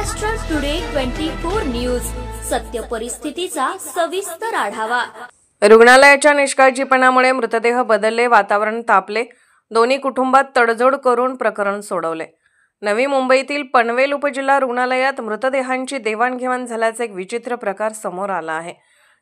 Maharashtra today 24 news, सत्य परिस्थितीचा सविस्तर आढावा। रुग्णालयाच्या निष्काळजीपणामुळे मृतदेह बदलले, वातावरण तापले, दोन्ही कुटुंबात तडजोड करून प्रकरण सोडवले। नवी मुंबईतील पनवेल उपजिल्हा रुग्णालयात मृतदेहांची देवाणघेवाण झाल्याचा एक विचित्र प्रकार समोर आला आहे,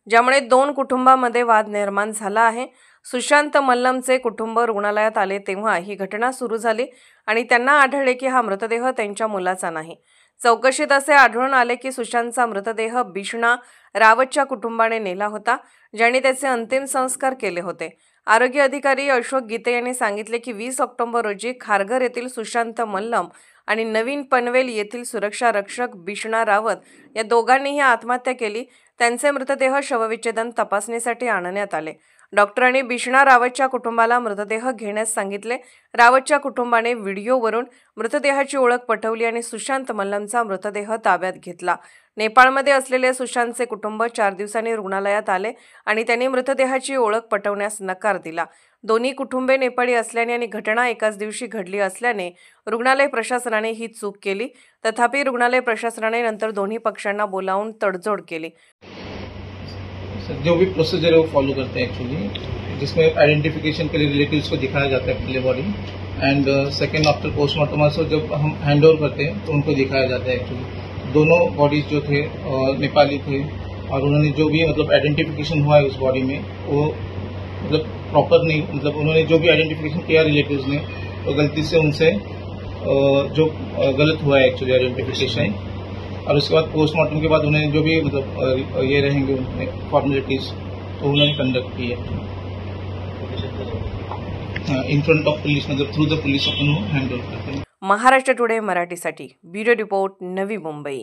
ज्यामुळे दोन कुटुंबांमध्ये वाद निर्माण झाला आहे। सुशांत मल्लमचे कुटुंब रुग्णालयात आले तेव्हा ही घटना सुरू झाली आणि त्यांना आढळले की हा मृतदेह त्यांच्या मुलाचा नाही। चौकशीत असे आढळून आले की सुशांतचा मृतदेह बिष्णा रावतच्या कुटुंबाने नेला होता, ज्यांनी त्याचे अंतिम संस्कार केले होते। आरोग्य अधिकारी अशोक गीते यांनी सांगितले की 20 ऑक्टोबर रोजी खारघर येथील सुशांत मल्लम आणि नवीन पनवेल येथील सुरक्षा रक्षक बिष्णा रावत या दोघांनीही आत्महत्या केली। त्यांचे मृतदेह शवविच्छेदन तपासणीसाठी आणण्यात आले। डॉक्टरांनी बिष्णा रावतच्या कुटुंबाला मृतदेह घेण्यास सांगितले। रावतच्या कुटुंबाने व्हिडिओवरून मृतदेहाची ओळख पटवली आणि सुशांत मल्लमचा मृतदेह ताब्यात घेतला। नेपाळमध्ये असलेले सुशांतचे कुटुंब 4 दिवसांनी रुग्णालयात आले आणि त्यांनी मृतदेहाची ओळख पटवण्यास नकार दिला। दोन्ही कुटुंबे नेपाळी असल्याने आणि घटना एकाच दिवशी घडली असल्याने रुग्णालय प्रशासनाने ही चूक केली। तथापि रुग्णालय प्रशासनाने नंतर दोन्ही पक्षांना बोलावून तडजोड केली। जो भी प्रोसीजर है वो फॉलो करते हैं एक्चुअली, जिसमें आइडेंटिफिकेशन के लिए रिलेटिव्स को दिखाया जाता है पहले body, end second after postmortem also जब हम हैंड ओवर करते हैं तो उनको दिखाया जाता है। एक्चुअली दोनों बॉडीज जो थे नेपाली थे और उन्होंने जो भी मतलब आइडेंटिफिकेशन हुआ है उस बॉडी में वो मतलब प्रॉपर नहीं, मतलब उन्होंने जो भी आइडेंटिफिकेशन किया रिलेटिव्स ने तो गलती से उनसे जो गलत हुआ है एक्चुअली आइडेंटिफिकेशन। और उसके बाद पोस्टमार्टम के बाद उन्हें जो भी मतलब ये रहेंगे उनमें फॉर्मेलिटीज तो उन्होंने कंडक्ट की है इन फ्रंट ऑफ पुलिस, मतलब through the police upon handle करते हैं। महाराष्ट्र टुडे मराठीसाठी ब्युरो रिपोर्ट, नवी मुंबई।